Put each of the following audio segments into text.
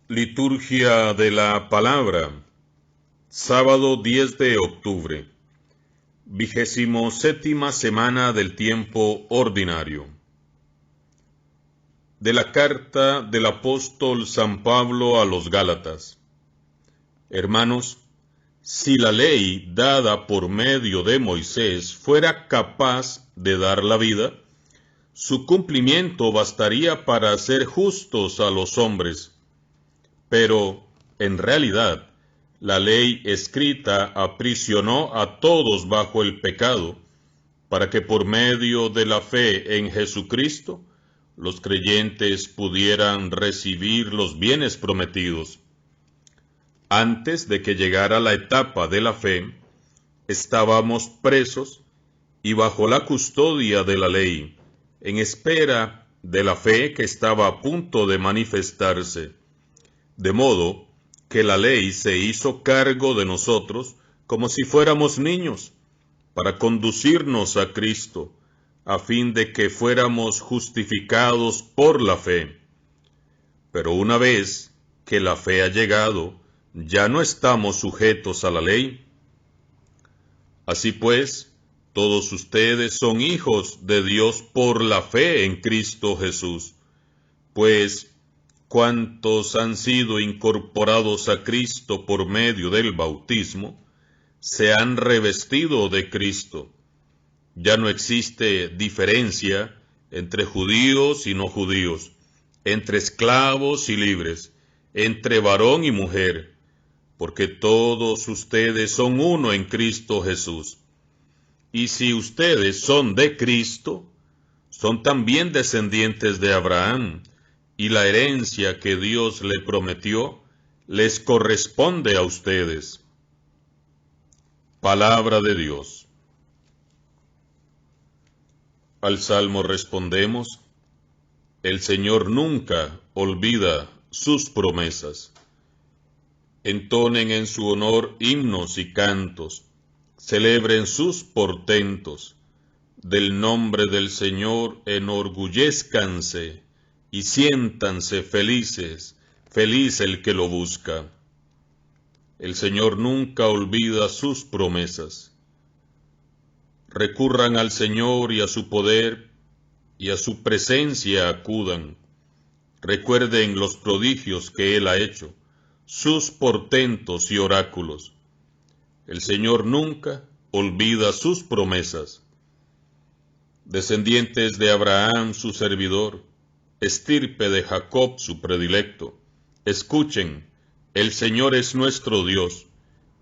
Liturgia de la Palabra, sábado 10 de octubre, 27ª semana del tiempo ordinario. De la carta del apóstol San Pablo a los Gálatas. Hermanos, si la ley dada por medio de Moisés fuera capaz de dar la vida, su cumplimiento bastaría para hacer justos a los hombres. Pero, en realidad, la ley escrita aprisionó a todos bajo el pecado, para que por medio de la fe en Jesucristo, los creyentes pudieran recibir los bienes prometidos. Antes de que llegara la etapa de la fe, estábamos presos y bajo la custodia de la ley, en espera de la fe que estaba a punto de manifestarse. De modo que la ley se hizo cargo de nosotros como si fuéramos niños, para conducirnos a Cristo, a fin de que fuéramos justificados por la fe. Pero una vez que la fe ha llegado, ya no estamos sujetos a la ley. Así pues, todos ustedes son hijos de Dios por la fe en Cristo Jesús, pues cuantos han sido incorporados a Cristo por medio del bautismo, se han revestido de Cristo. Ya no existe diferencia entre judíos y no judíos, entre esclavos y libres, entre varón y mujer, porque todos ustedes son uno en Cristo Jesús. Y si ustedes son de Cristo, son también descendientes de Abraham, y la herencia que Dios le prometió les corresponde a ustedes. Palabra de Dios. Al Salmo respondemos: el Señor nunca olvida sus promesas. Entonen en su honor himnos y cantos, celebren sus portentos, del nombre del Señor enorgullezcanse, y siéntanse felices, feliz el que lo busca. El Señor nunca olvida sus promesas. Recurran al Señor y a su poder, y a su presencia acudan. Recuerden los prodigios que Él ha hecho, sus portentos y oráculos. El Señor nunca olvida sus promesas. Descendientes de Abraham, su servidor, estirpe de Jacob, su predilecto, escuchen, el Señor es nuestro Dios,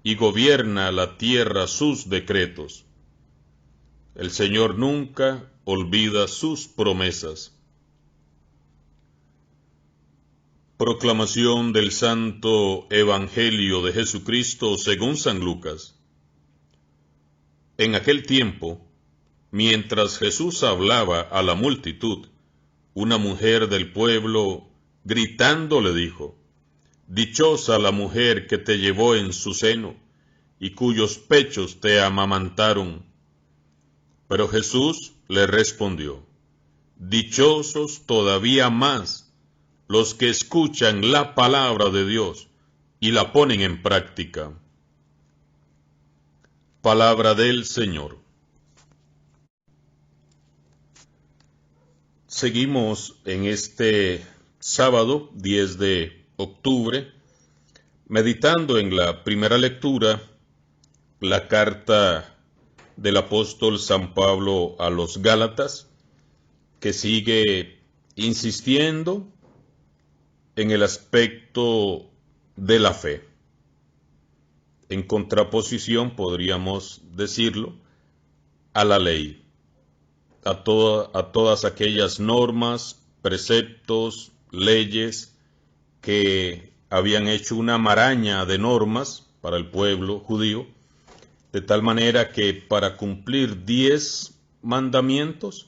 y gobierna la tierra sus decretos. El Señor nunca olvida sus promesas. Proclamación del Santo Evangelio de Jesucristo según San Lucas. En aquel tiempo, mientras Jesús hablaba a la multitud, una mujer del pueblo, gritando, le dijo: dichosa la mujer que te llevó en su seno, y cuyos pechos te amamantaron. Pero Jesús le respondió: dichosos todavía más los que escuchan la palabra de Dios y la ponen en práctica. Palabra del Señor. Seguimos en este sábado 10 de octubre, meditando en la primera lectura, la carta del apóstol San Pablo a los Gálatas, que sigue insistiendo en el aspecto de la fe. En contraposición, podríamos decirlo, a la ley, a todas aquellas normas, preceptos, leyes que habían hecho una maraña de normas para el pueblo judío, de tal manera que para cumplir 10 mandamientos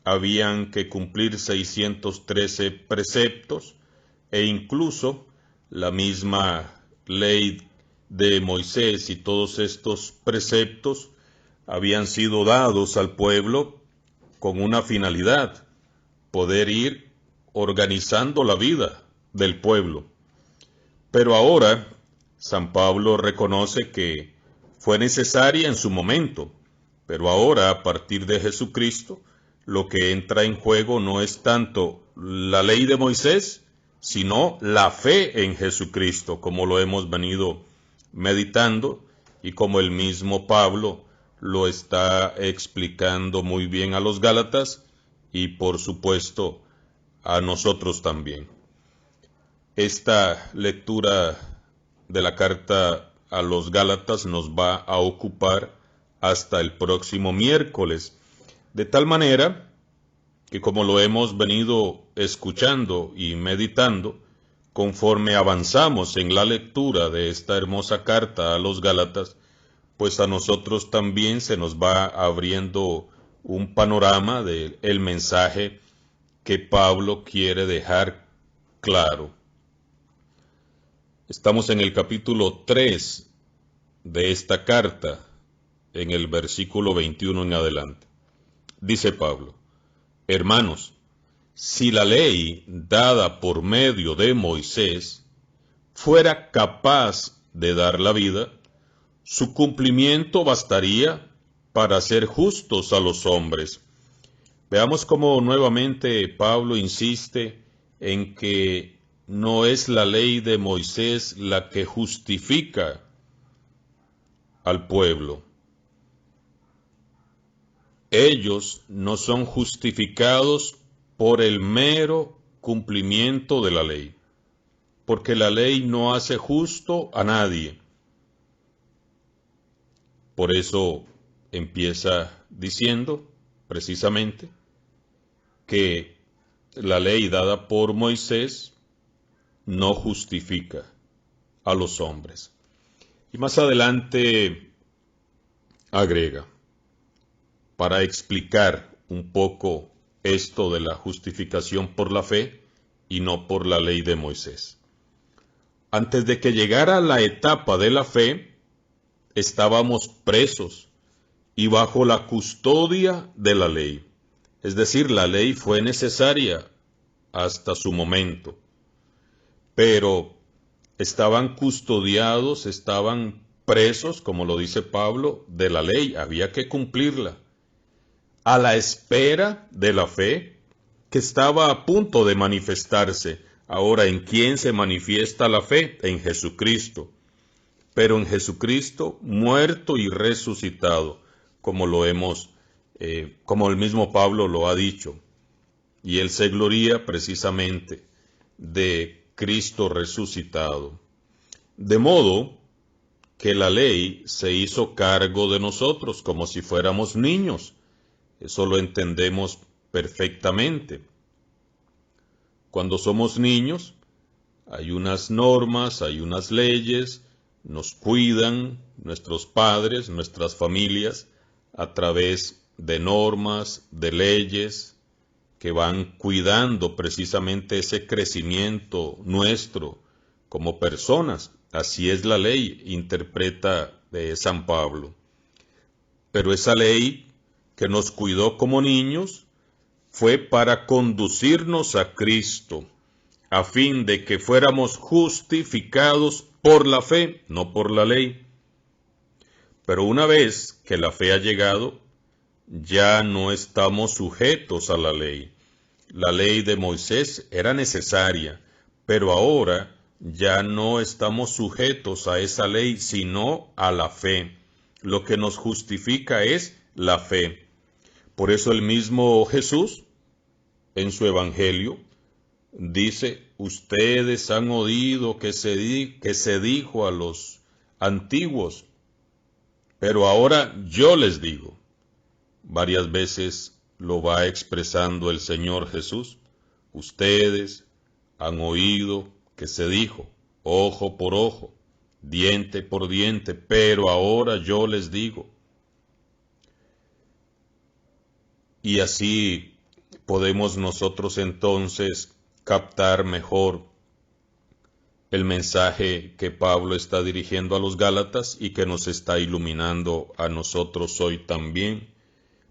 habían que cumplir 613 preceptos, e incluso la misma ley de Moisés y todos estos preceptos habían sido dados al pueblo con una finalidad: poder ir organizando la vida del pueblo. Pero ahora San Pablo reconoce que fue necesaria en su momento, pero ahora a partir de Jesucristo, lo que entra en juego no es tanto la ley de Moisés, sino la fe en Jesucristo, como lo hemos venido meditando y como el mismo Pablo lo está explicando muy bien a los Gálatas y por supuesto a nosotros también. Esta lectura de la carta a los Gálatas nos va a ocupar hasta el próximo miércoles, de tal manera que como lo hemos venido escuchando y meditando, conforme avanzamos en la lectura de esta hermosa carta a los Gálatas, pues a nosotros también se nos va abriendo un panorama del mensaje que Pablo quiere dejar claro. Estamos en el capítulo 3 de esta carta, en el versículo 21 en adelante. Dice Pablo: Hermanos, si la ley dada por medio de Moisés fuera capaz de dar la vida, su cumplimiento bastaría para hacer justos a los hombres. Veamos cómo nuevamente Pablo insiste en que no es la ley de Moisés la que justifica al pueblo. Ellos no son justificados por el mero cumplimiento de la ley, porque la ley no hace justo a nadie. Por eso empieza diciendo precisamente que la ley dada por Moisés no justifica a los hombres. Y más adelante agrega, para explicar un poco esto de la justificación por la fe y no por la ley de Moisés. Antes de que llegara la etapa de la fe, estábamos presos y bajo la custodia de la ley. Es decir, la ley fue necesaria hasta su momento, pero estaban custodiados, estaban presos, como lo dice Pablo, de la ley, había que cumplirla, a la espera de la fe que estaba a punto de manifestarse. Ahora, ¿en quién se manifiesta la fe? En Jesucristo. Pero en Jesucristo muerto y resucitado, como como el mismo Pablo lo ha dicho. Y él se gloría precisamente de Cristo resucitado. De modo que la ley se hizo cargo de nosotros como si fuéramos niños. Eso lo entendemos perfectamente. Cuando somos niños, hay unas normas, hay unas leyes, nos cuidan nuestros padres, nuestras familias, a través de normas, de leyes, que van cuidando precisamente ese crecimiento nuestro como personas. Así es la ley, interpreta San Pablo. Pero esa ley que nos cuidó como niños fue para conducirnos a Cristo, a fin de que fuéramos justificados por la fe, no por la ley. Pero una vez que la fe ha llegado, ya no estamos sujetos a la ley. La ley de Moisés era necesaria, pero ahora ya no estamos sujetos a esa ley, sino a la fe. Lo que nos justifica es la fe. Por eso el mismo Jesús, en su Evangelio, dice: ustedes han oído que se dijo a los antiguos, pero ahora yo les digo. Varias veces lo va expresando el Señor Jesús. Ustedes han oído que se dijo, ojo por ojo, diente por diente, pero ahora yo les digo. Y así podemos nosotros entonces captar mejor el mensaje que Pablo está dirigiendo a los Gálatas y que nos está iluminando a nosotros hoy también,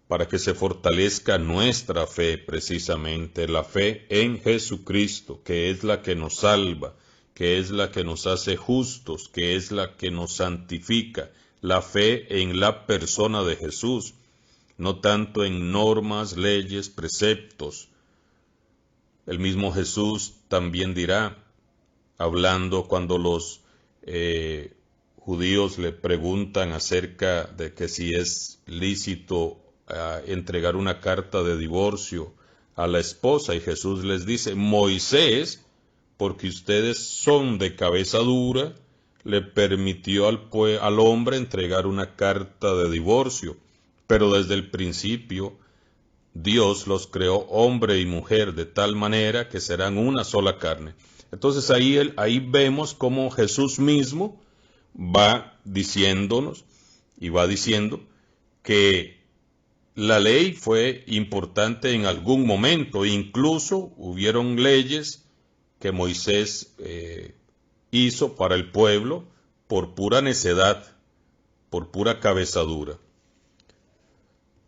para que se fortalezca nuestra fe, precisamente la fe en Jesucristo, que es la que nos salva que es la que nos hace justos, que es la que nos santifica, la fe en la persona de Jesús, no tanto en normas, leyes, preceptos. El mismo Jesús también dirá, hablando cuando los judíos le preguntan acerca de que si es lícito entregar una carta de divorcio a la esposa, y Jesús les dice, Moisés, porque ustedes son de cabeza dura, le permitió al hombre entregar una carta de divorcio, pero desde el principio Dios los creó hombre y mujer de tal manera que serán una sola carne. Entonces ahí vemos cómo Jesús mismo va diciéndonos y va diciendo que la ley fue importante en algún momento, incluso hubieron leyes que Moisés hizo para el pueblo por pura necedad, por pura cabezadura.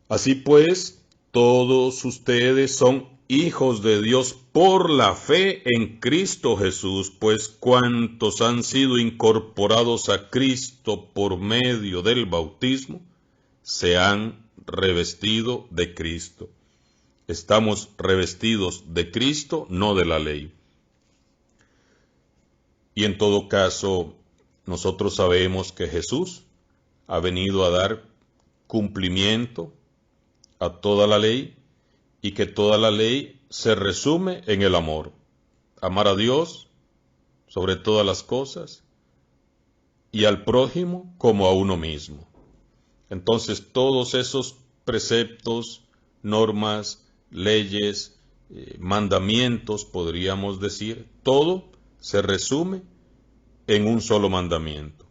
Así pues, todos ustedes son hijos de Dios por la fe en Cristo Jesús, pues cuantos han sido incorporados a Cristo por medio del bautismo, se han revestido de Cristo. Estamos revestidos de Cristo, no de la ley. Y en todo caso, nosotros sabemos que Jesús ha venido a dar cumplimiento a toda la ley y que toda la ley se resume en el amor. Amar a Dios sobre todas las cosas y al prójimo como a uno mismo. Entonces todos esos preceptos, normas, leyes, mandamientos, podríamos decir, todo se resume en un solo mandamiento,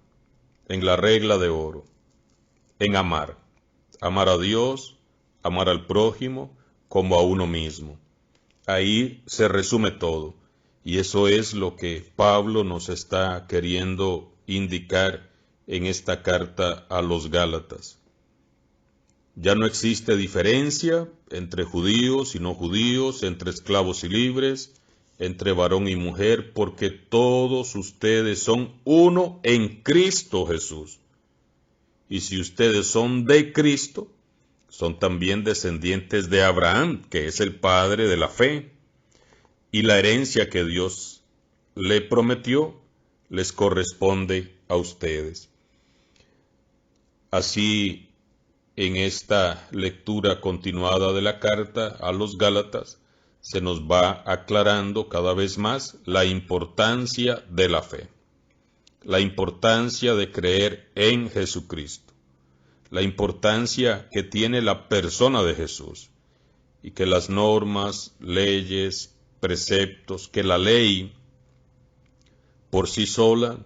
en la regla de oro, en amar. Amar a Dios, amar al prójimo como a uno mismo. Ahí se resume todo. Y eso es lo que Pablo nos está queriendo indicar en esta carta a los Gálatas. Ya no existe diferencia entre judíos y no judíos, entre esclavos y libres, entre varón y mujer, porque todos ustedes son uno en Cristo Jesús. Y si ustedes son de Cristo, son también descendientes de Abraham, que es el padre de la fe, y la herencia que Dios le prometió les corresponde a ustedes. Así, en esta lectura continuada de la carta a los Gálatas, se nos va aclarando cada vez más la importancia de la fe, la importancia de creer en Jesucristo, la importancia que tiene la persona de Jesús, y que las normas, leyes, preceptos, que la ley por sí sola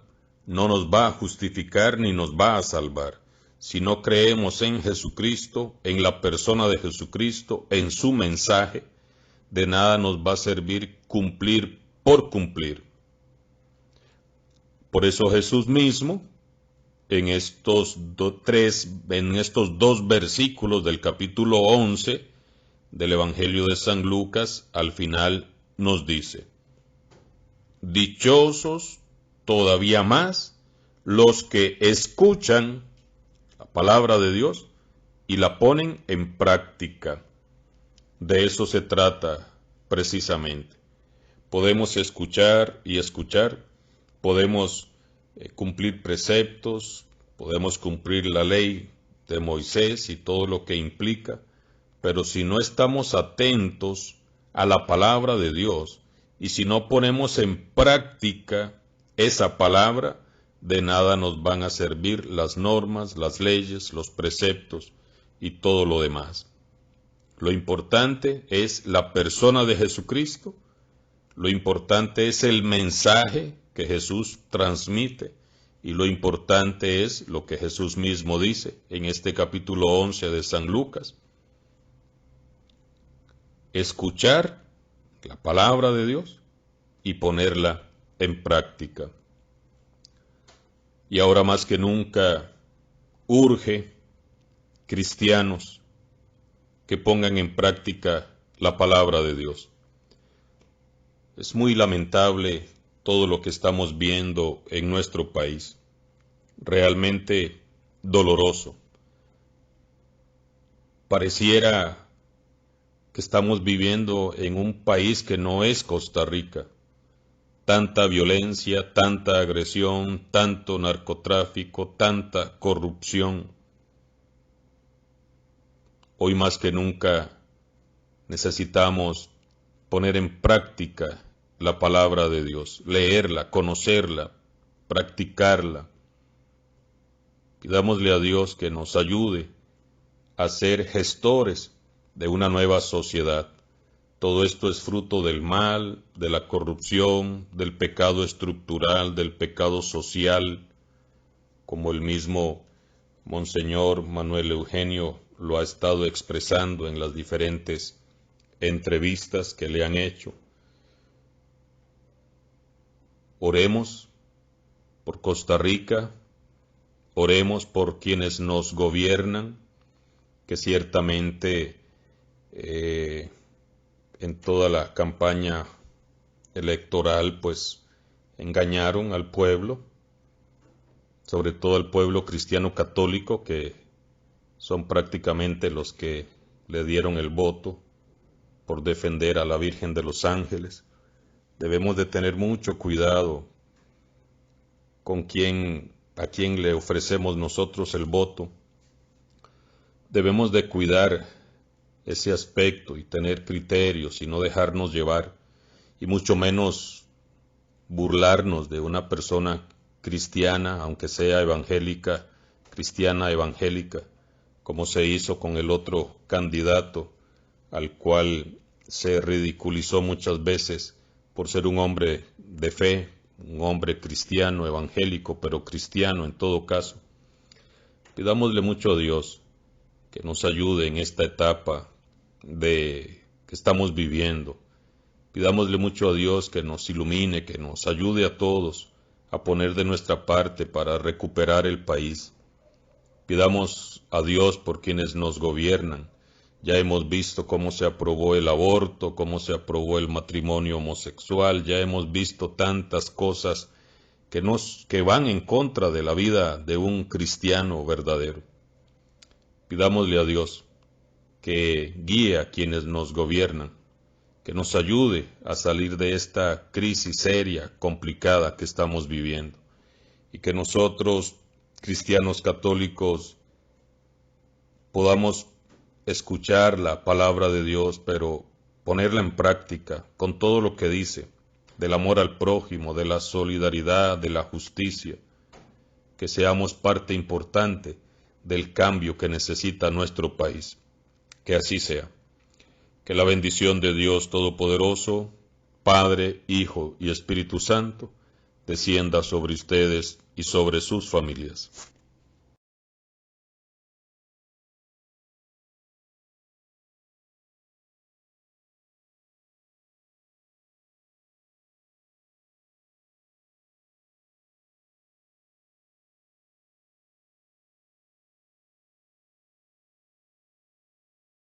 no nos va a justificar ni nos va a salvar. Si no creemos en Jesucristo, en la persona de Jesucristo, en su mensaje, de nada nos va a servir cumplir por cumplir. Por eso Jesús mismo, en estos dos versículos del capítulo 11 del Evangelio de San Lucas, al final nos dice: dichosos todavía más los que escuchan la palabra de Dios y la ponen en práctica. De eso se trata precisamente. Podemos escuchar y escuchar, podemos cumplir preceptos, podemos cumplir la ley de Moisés y todo lo que implica, pero si no estamos atentos a la palabra de Dios y si no ponemos en práctica esa palabra, de nada nos van a servir las normas, las leyes, los preceptos y todo lo demás. Lo importante es la persona de Jesucristo, lo importante es el mensaje que Jesús transmite y lo importante es lo que Jesús mismo dice en este capítulo 11 de San Lucas. Escuchar la palabra de Dios y ponerla en práctica. Y ahora más que nunca urge cristianos que pongan en práctica la palabra de Dios. Es muy lamentable todo lo que estamos viendo en nuestro país. Realmente doloroso. Pareciera que estamos viviendo en un país que no es Costa Rica. Tanta violencia, tanta agresión, tanto narcotráfico, tanta corrupción. Hoy más que nunca necesitamos poner en práctica la palabra de Dios, leerla, conocerla, practicarla. Pidámosle a Dios que nos ayude a ser gestores de una nueva sociedad. Todo esto es fruto del mal, de la corrupción, del pecado estructural, del pecado social, como el mismo Monseñor Manuel Eugenio lo ha estado expresando en las diferentes entrevistas que le han hecho. Oremos por Costa Rica, oremos por quienes nos gobiernan, que ciertamente en toda la campaña electoral pues engañaron al pueblo, sobre todo al pueblo cristiano católico, que son prácticamente los que le dieron el voto por defender a la Virgen de los Ángeles. Debemos de tener mucho cuidado con a quién le ofrecemos nosotros el voto. Debemos de cuidar ese aspecto y tener criterios y no dejarnos llevar, y mucho menos burlarnos de una persona cristiana, aunque sea evangélica, cristiana evangélica, como se hizo con el otro candidato, al cual se ridiculizó muchas veces por ser un hombre de fe, un hombre cristiano, evangélico, pero cristiano en todo caso. Pidámosle mucho a Dios que nos ayude en esta etapa que estamos viviendo. Pidámosle mucho a Dios que nos ilumine, que nos ayude a todos a poner de nuestra parte para recuperar el país. Pidamos a Dios por quienes nos gobiernan. Ya hemos visto cómo se aprobó el aborto, cómo se aprobó el matrimonio homosexual, ya hemos visto tantas cosas que van en contra de la vida de un cristiano verdadero. Pidámosle a Dios que guíe a quienes nos gobiernan, que nos ayude a salir de esta crisis seria, complicada que estamos viviendo, y que nosotros, cristianos católicos, podamos escuchar la palabra de Dios, pero ponerla en práctica con todo lo que dice, del amor al prójimo, de la solidaridad, de la justicia, que seamos parte importante del cambio que necesita nuestro país. Que así sea. Que la bendición de Dios Todopoderoso, Padre, Hijo y Espíritu Santo, descienda sobre ustedes y sobre sus familias.